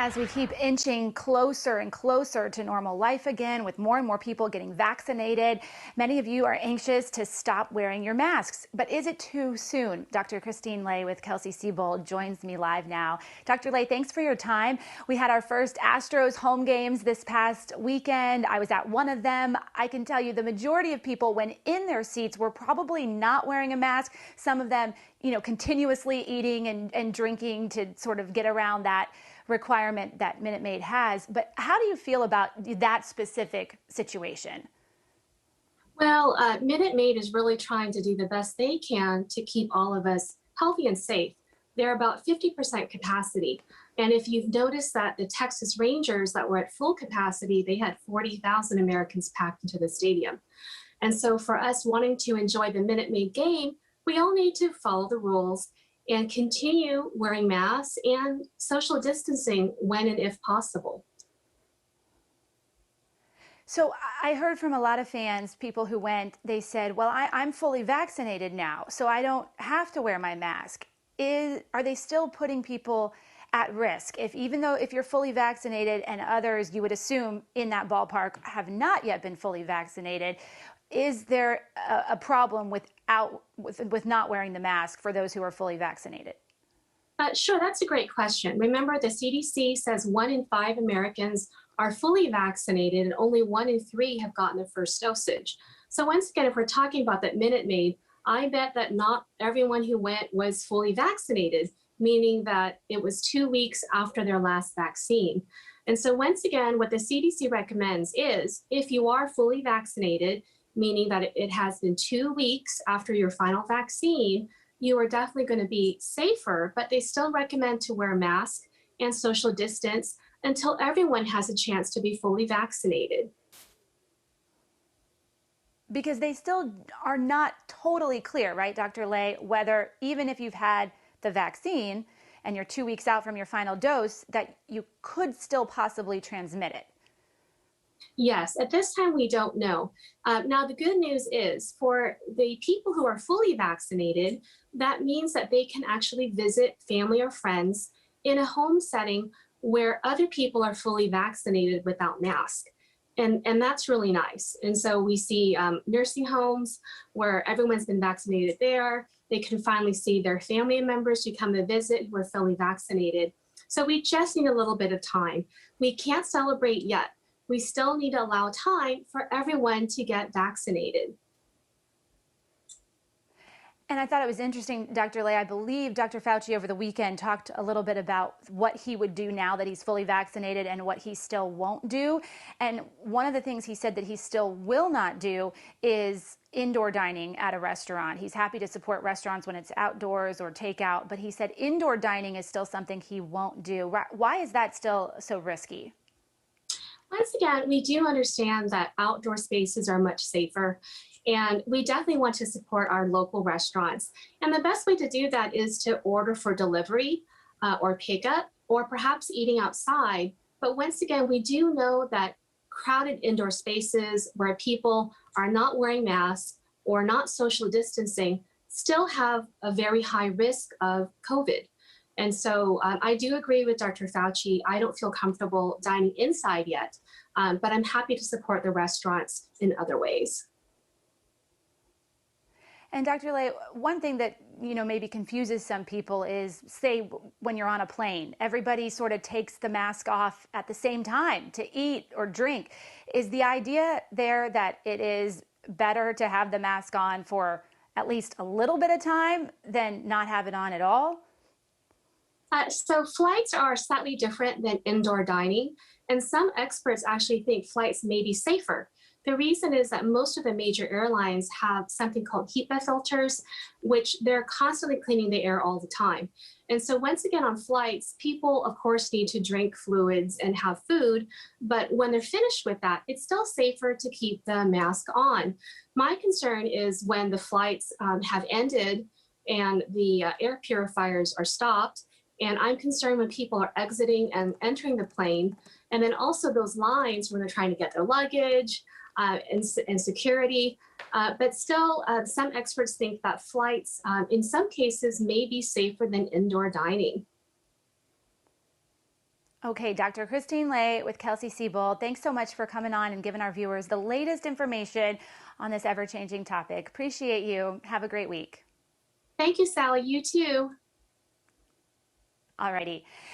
As we keep inching closer and closer to normal life again, with more and more people getting vaccinated, many of you are anxious to stop wearing your masks. But is it too soon? Dr. Christine Lay with Kelsey-Seybold joins me live now. Dr. Lay, thanks for your time. We had our first Astros home games this past weekend. I was at one of them. I can tell you the majority of people, when in their seats, were probably not wearing a mask. Some of them, continuously eating and drinking to sort of get around that requirement that Minute Maid has. But how do you feel about that specific situation? Well, Minute Maid is really trying to do the best they can to keep all of us healthy and safe. They're about 50% capacity. And if you've noticed that the Texas Rangers that were at full capacity, they had 40,000 Americans packed into the stadium. And so for us wanting to enjoy the Minute Maid game, we all need to follow the rules and continue wearing masks and social distancing when and if possible. So I heard from a lot of fans, people who went, they said, well, I'm fully vaccinated now, so I don't have to wear my mask. Are they still putting people at risk? Even though you're fully vaccinated and others you would assume in that ballpark have not yet been fully vaccinated, is there a problem with not wearing the mask for those who are fully vaccinated? Sure, that's a great question. Remember, the CDC says 1 in 5 Americans are fully vaccinated and only 1 in 3 have gotten the first dosage. So once again, if we're talking about that Minute Maid, I bet that not everyone who went was fully vaccinated, meaning that it was 2 weeks after their last vaccine. And so once again, what the CDC recommends is if you are fully vaccinated, meaning that it has been 2 weeks after your final vaccine, you are definitely going to be safer, but they still recommend to wear a mask and social distance until everyone has a chance to be fully vaccinated. Because they still are not totally clear, right, Dr. Lay, whether even if you've had the vaccine and you're 2 weeks out from your final dose, that you could still possibly transmit it. Yes, at this time we don't know. Now, the good news is for the people who are fully vaccinated, that means that they can actually visit family or friends in a home setting where other people are fully vaccinated without mask. And that's really nice. And so we see nursing homes where everyone's been vaccinated there. They can finally see their family members who come to visit who are fully vaccinated. So we just need a little bit of time. We can't celebrate yet. We still need to allow time for everyone to get vaccinated. And I thought it was interesting, Dr. Lay, I believe Dr. Fauci over the weekend talked a little bit about what he would do now that he's fully vaccinated and what he still won't do. And one of the things he said that he still will not do is indoor dining at a restaurant. He's happy to support restaurants when it's outdoors or takeout, but he said indoor dining is still something he won't do. Why is that still so risky? Once again, we do understand that outdoor spaces are much safer, and we definitely want to support our local restaurants. And the best way to do that is to order for delivery or pickup, or perhaps eating outside. But once again, we do know that crowded indoor spaces where people are not wearing masks or not social distancing still have a very high risk of COVID. And so I do agree with Dr. Fauci. I don't feel comfortable dining inside yet, but I'm happy to support the restaurants in other ways. And Dr. Lay, one thing that maybe confuses some people is, say, when you're on a plane, everybody sort of takes the mask off at the same time to eat or drink. Is the idea there that it is better to have the mask on for at least a little bit of time than not have it on at all? So flights are slightly different than indoor dining, and some experts actually think flights may be safer. The reason is that most of the major airlines have something called HEPA filters, which they're constantly cleaning the air all the time. And so once again, on flights, people, of course, need to drink fluids and have food. But when they're finished with that, it's still safer to keep the mask on. My concern is when the flights have ended and the air purifiers are stopped. And I'm concerned when people are exiting and entering the plane, and then also those lines when they're trying to get their luggage and security. But still, some experts think that flights, in some cases, may be safer than indoor dining. Okay, Dr. Christine Lay with Kelsey-Seybold, thanks so much for coming on and giving our viewers the latest information on this ever-changing topic. Appreciate you. Have a great week. Thank you, Sally. You too. Alrighty.